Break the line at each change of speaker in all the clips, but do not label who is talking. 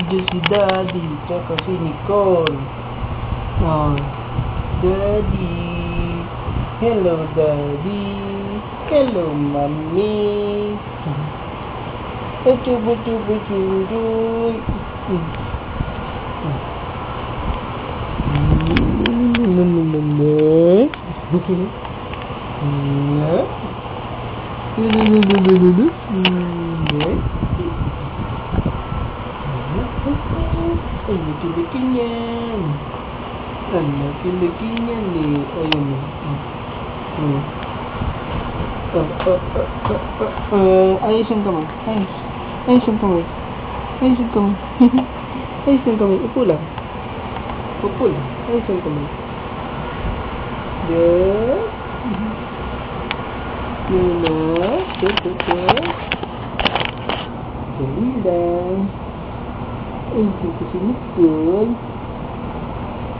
Nandiyan si Daddy, tsaka si Nicole. Oh, Daddy. Hello, Daddy. Hello, Mommy. Ay, laki-laki niyan. Ang laki-laki niyan eh. Ayun mo. Ayos yung kamay. Ayos. Ayos yung kamay. Ayos yung kamay. Ayos yung kamay. Upo lang. Upo lang. Ayos yung kamay. Yes. Yun na. Dali lang. Ay, sino si Nicole?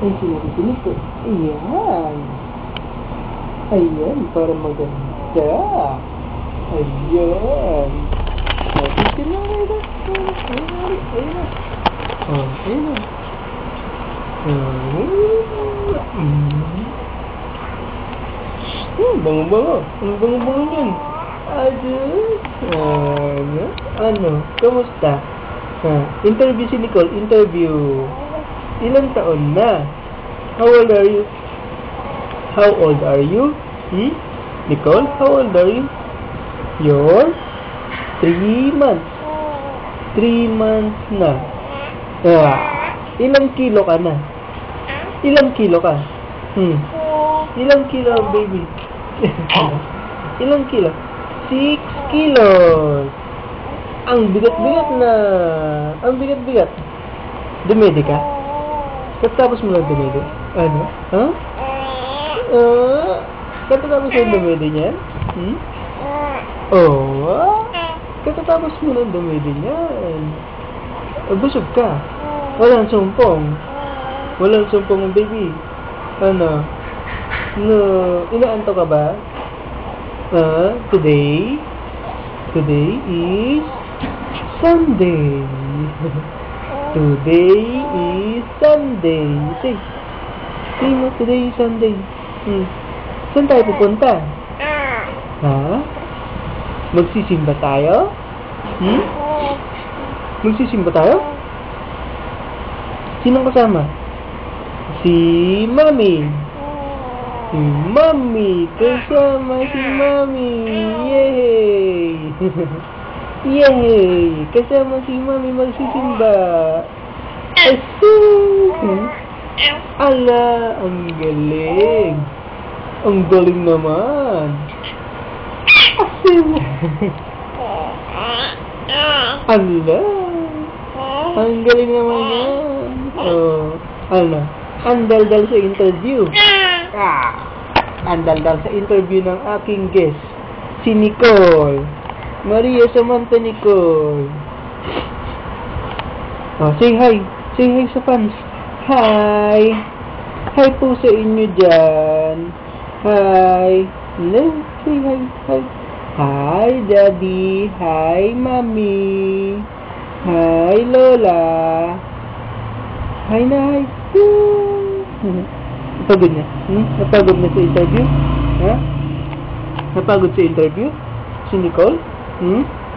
Ay, sino si Nicole? Ayan. Ayan, para maganda. Ayan. Natin na. Ayan na. Oh, ayan na. Bango-bango. Ang bango-bango niyan. Ano? Kamusta? Interview si Nicole. Interview. Ilang taon na? How old are you? How old are you? Nicole, how old are you? You're 3 months. 3 months na. Ilang kilo ka na? Ilang kilo ka? Ilang kilo, baby? Ilang kilo? 6 kilos. Ang bigat-bigat na. Ang bigat-bigat. Dumedi ka? Katapos mo lang dumedi? Ano? Katapos mo lang dumedi niyan? Katapos mo lang dumedi niyan. Busog ka. Walang sumpong. Walang sumpong, baby. Ano? No. Inaanto ka ba? Today is Sunday. Today is Sunday. Say mo, today is Sunday. Saan tayo pupunta? Magsisimba tayo? Magsisimba tayo? Sinong kasama? Si Mami. Si Mami. Kasama si Mami. Yay! Yay! Kasama si Mami magsisimba. Ala, ang galing. Ang galing naman. Ala, ang galing naman yan. Ala, ang daldal sa interview. Ang daldal sa interview ng aking guest, si Nicole. Maria Samantha Nicole. Say hi. Say hi sa fans. Hi. Hi po sa inyo dyan. Hi. Hello. Say hi. Hi. Hi, Daddy. Hi, Mommy. Hi, Lola. Hi na, hi. Napagod na? Napagod na sa interview? Napagod sa interview? Si Nicole?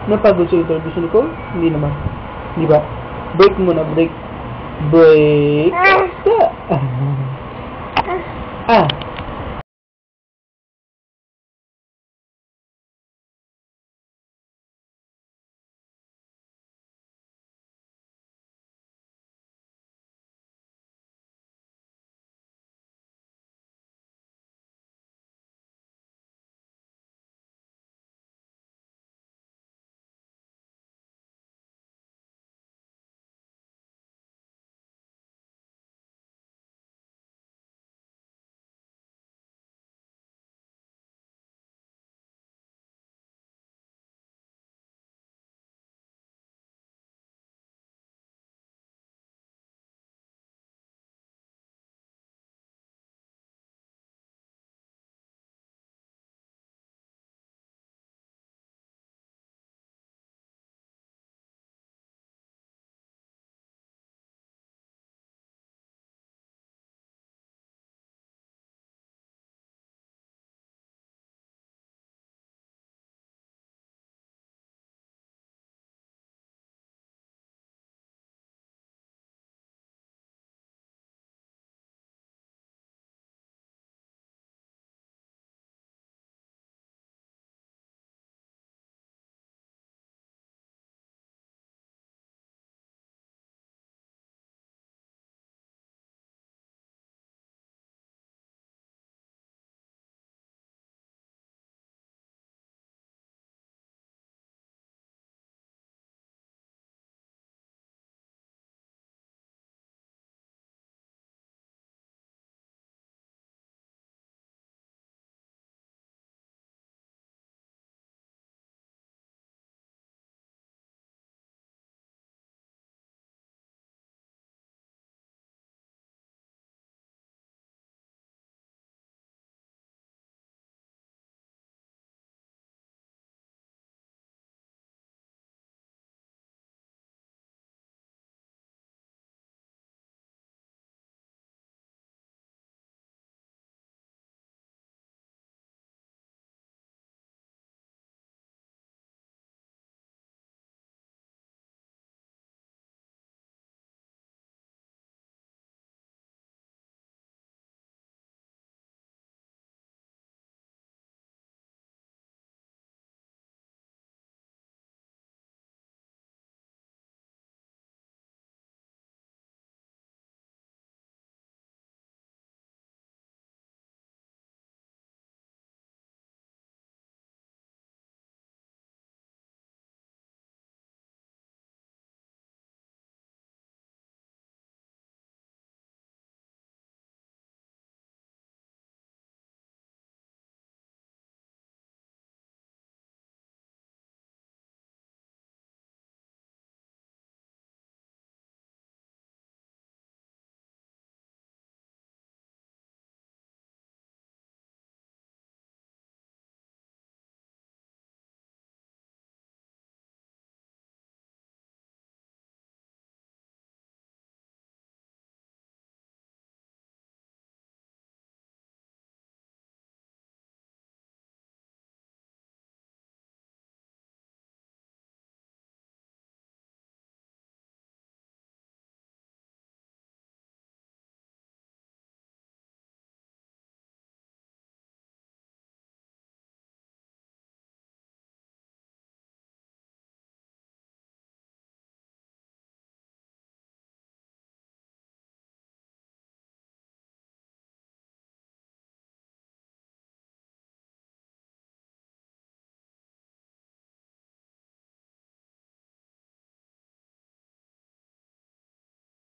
Napagod sa interview si Nicole? Hindi naman. Di ba? Break muna, break. Break.